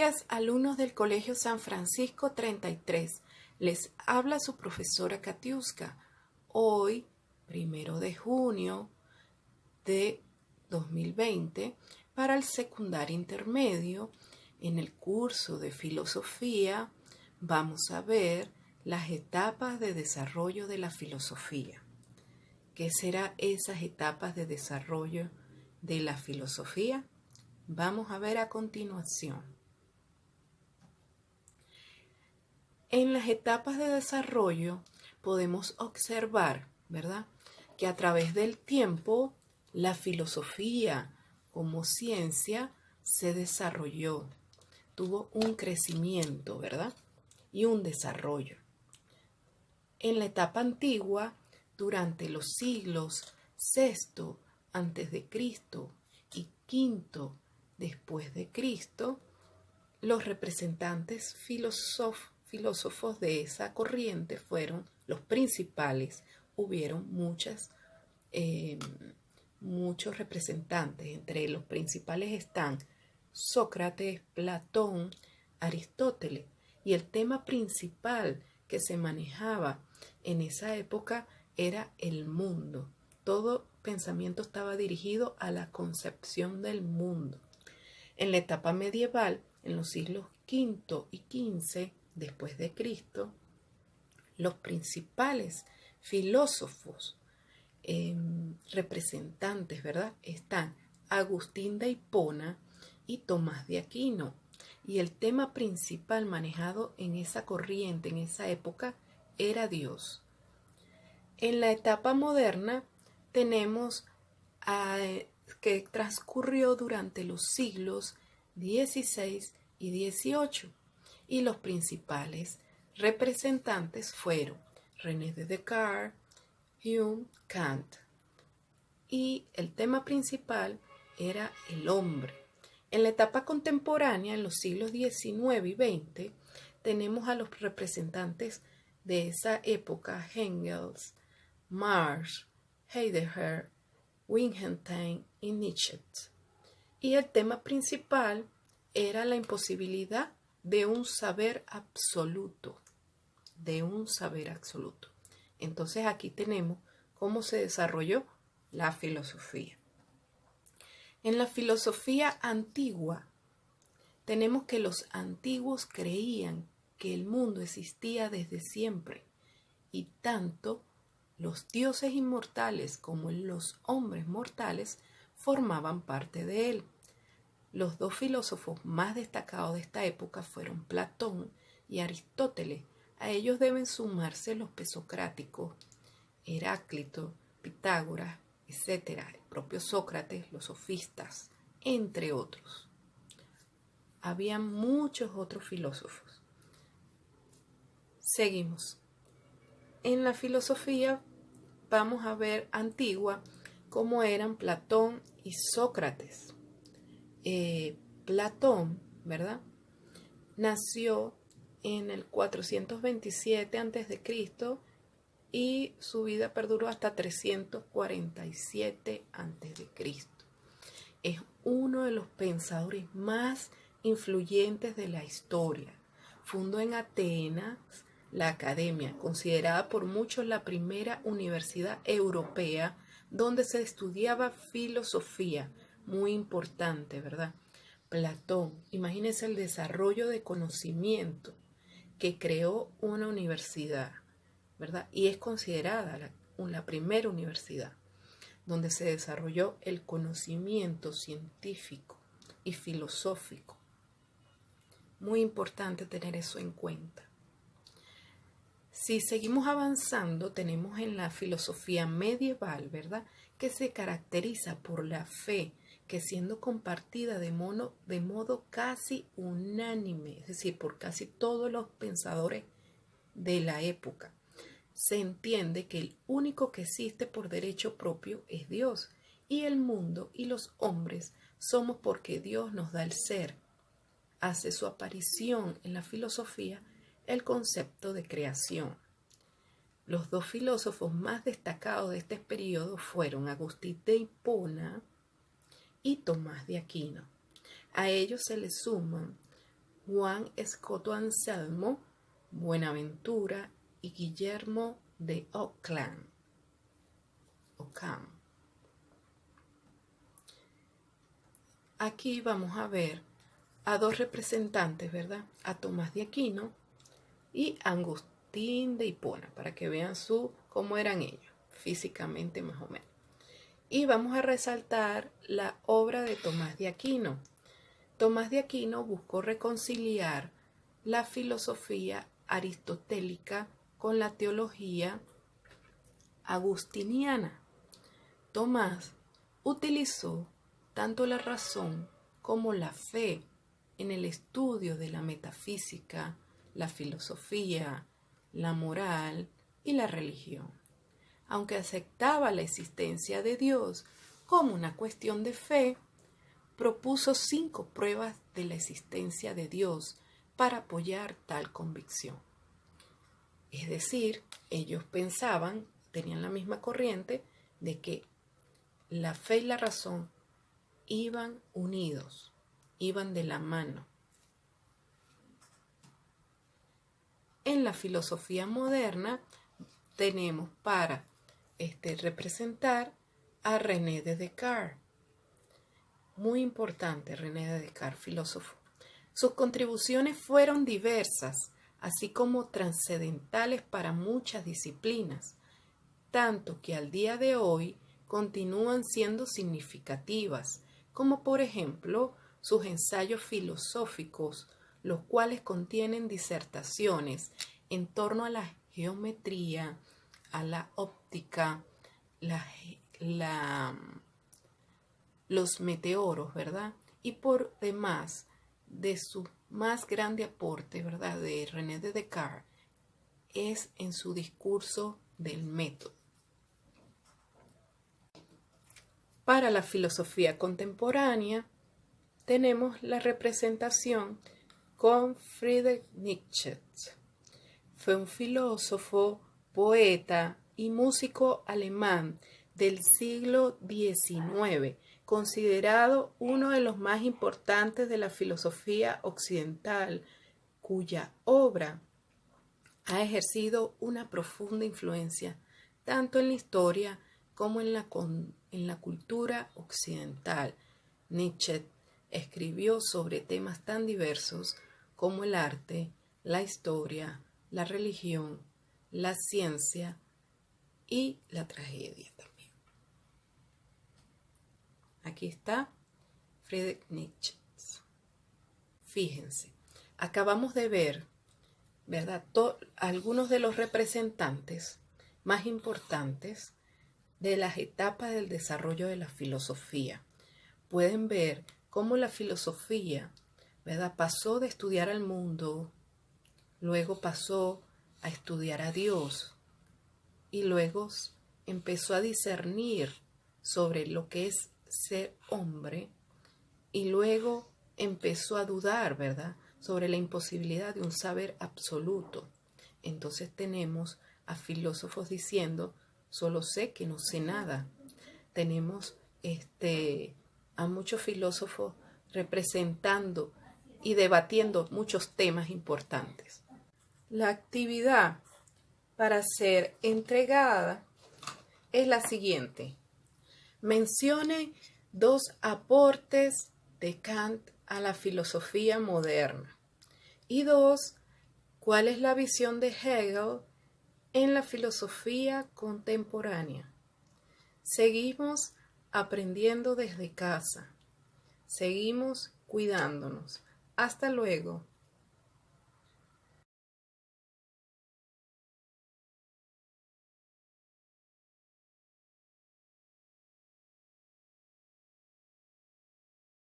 días, alumnos del Colegio San Francisco 33. Les habla su profesora Katiuska. Hoy, 1 de junio de 2020, para el secundario intermedio, en el curso de filosofía, vamos a ver las etapas de desarrollo de la filosofía. ¿Qué serán esas etapas de desarrollo de la filosofía? Vamos a ver a continuación. En las etapas de desarrollo podemos observar, ¿verdad?, que a través del tiempo la filosofía como ciencia se desarrolló, tuvo un crecimiento, ¿verdad?, y un desarrollo. En la etapa antigua, durante los siglos VI antes de Cristo y V después de Cristo, los representantes filósofos de esa corriente fueron los principales. Hubieron muchos representantes. Entre los principales están Sócrates, Platón, Aristóteles. Y el tema principal que se manejaba en esa época era el mundo. Todo pensamiento estaba dirigido a la concepción del mundo. En la etapa medieval, en los siglos V y XV después de Cristo, los principales filósofos representantes, ¿verdad?, están Agustín de Hipona y Tomás de Aquino. Y el tema principal manejado en esa corriente, en esa época, era Dios. En la etapa moderna tenemos que transcurrió durante los siglos XVI y XVIII, y los principales representantes fueron René Descartes, Hume, Kant, y el tema principal era el hombre. En la etapa contemporánea, en los siglos XIX y XX, tenemos a los representantes de esa época: Engels, Marx, Heidegger, Wittgenstein y Nietzsche. Y el tema principal era la imposibilidad de un saber absoluto, Entonces aquí tenemos cómo se desarrolló la filosofía. En la filosofía antigua tenemos que los antiguos creían que el mundo existía desde siempre, y tanto los dioses inmortales como los hombres mortales formaban parte de él. Los dos filósofos más destacados de esta época fueron Platón y Aristóteles. A ellos deben sumarse los presocráticos, Heráclito, Pitágoras, etc., el propio Sócrates, los sofistas, entre otros. Había muchos otros filósofos. Seguimos. En la filosofía vamos a ver antigua cómo eran Platón y Sócrates. Platón, ¿verdad?, nació en el 427 a.C. y su vida perduró hasta 347 a.C. Es uno de los pensadores más influyentes de la historia. Fundó en Atenas la Academia, considerada por muchos la primera universidad europea donde se estudiaba filosofía. Muy importante, ¿verdad? Platón, imagínense el desarrollo de conocimiento que creó una universidad, ¿verdad? Y es considerada la primera universidad donde se desarrolló el conocimiento científico y filosófico. Muy importante tener eso en cuenta. Si seguimos avanzando, tenemos en la filosofía medieval, ¿verdad?, que se caracteriza por la fe, que siendo compartida de modo casi unánime, es decir, por casi todos los pensadores de la época, se entiende que el único que existe por derecho propio es Dios, y el mundo y los hombres somos porque Dios nos da el ser. Hace su aparición en la filosofía el concepto de creación. Los dos filósofos más destacados de este periodo fueron Agustín de Hipona y Tomás de Aquino. A ellos se les suman Juan Escoto Anselmo Buenaventura y Guillermo de Ockham. Aquí vamos a ver a dos representantes, ¿verdad? A Tomás de Aquino y Agustín de Hipona, para que vean cómo eran ellos, físicamente más o menos. Y vamos a resaltar la obra de Tomás de Aquino. Tomás de Aquino buscó reconciliar la filosofía aristotélica con la teología agustiniana. Tomás utilizó tanto la razón como la fe en el estudio de la metafísica, la filosofía, la moral y la religión. Aunque aceptaba la existencia de Dios como una cuestión de fe, propuso 5 pruebas de la existencia de Dios para apoyar tal convicción. Es decir, ellos pensaban, tenían la misma corriente, de que la fe y la razón iban unidos, iban de la mano. En la filosofía moderna tenemos para representar a René de Descartes. Muy importante René de Descartes, filósofo. Sus contribuciones fueron diversas, así como trascendentales para muchas disciplinas, tanto que al día de hoy continúan siendo significativas, como por ejemplo sus ensayos filosóficos, los cuales contienen disertaciones en torno a la geometría, a la óptica, los meteoros, ¿verdad? Y por demás, de su más grande aporte, ¿verdad?, de René de Descartes, es en su discurso del método. Para la filosofía contemporánea, tenemos la representación con Friedrich Nietzsche. Fue un filósofo, poeta y músico alemán del siglo XIX, considerado uno de los más importantes de la filosofía occidental, cuya obra ha ejercido una profunda influencia tanto en la historia como en la cultura occidental. Nietzsche escribió sobre temas tan diversos como el arte, la historia, la religión, la ciencia y la tragedia también. Aquí está Friedrich Nietzsche. Fíjense, acabamos de ver, ¿verdad?, algunos de los representantes más importantes de las etapas del desarrollo de la filosofía. Pueden ver cómo la filosofía, ¿verdad?, pasó de estudiar al mundo, luego pasó a estudiar a Dios y luego empezó a discernir sobre lo que es ser hombre y luego empezó a dudar, ¿verdad?, sobre la imposibilidad de un saber absoluto. Entonces tenemos a filósofos diciendo, solo sé que no sé nada. Tenemos a muchos filósofos representando y debatiendo muchos temas importantes. La actividad para ser entregada es la siguiente. Mencione 2 aportes de Kant a la filosofía moderna. Y 2, ¿cuál es la visión de Hegel en la filosofía contemporánea? Seguimos aprendiendo desde casa. Seguimos cuidándonos. Hasta luego.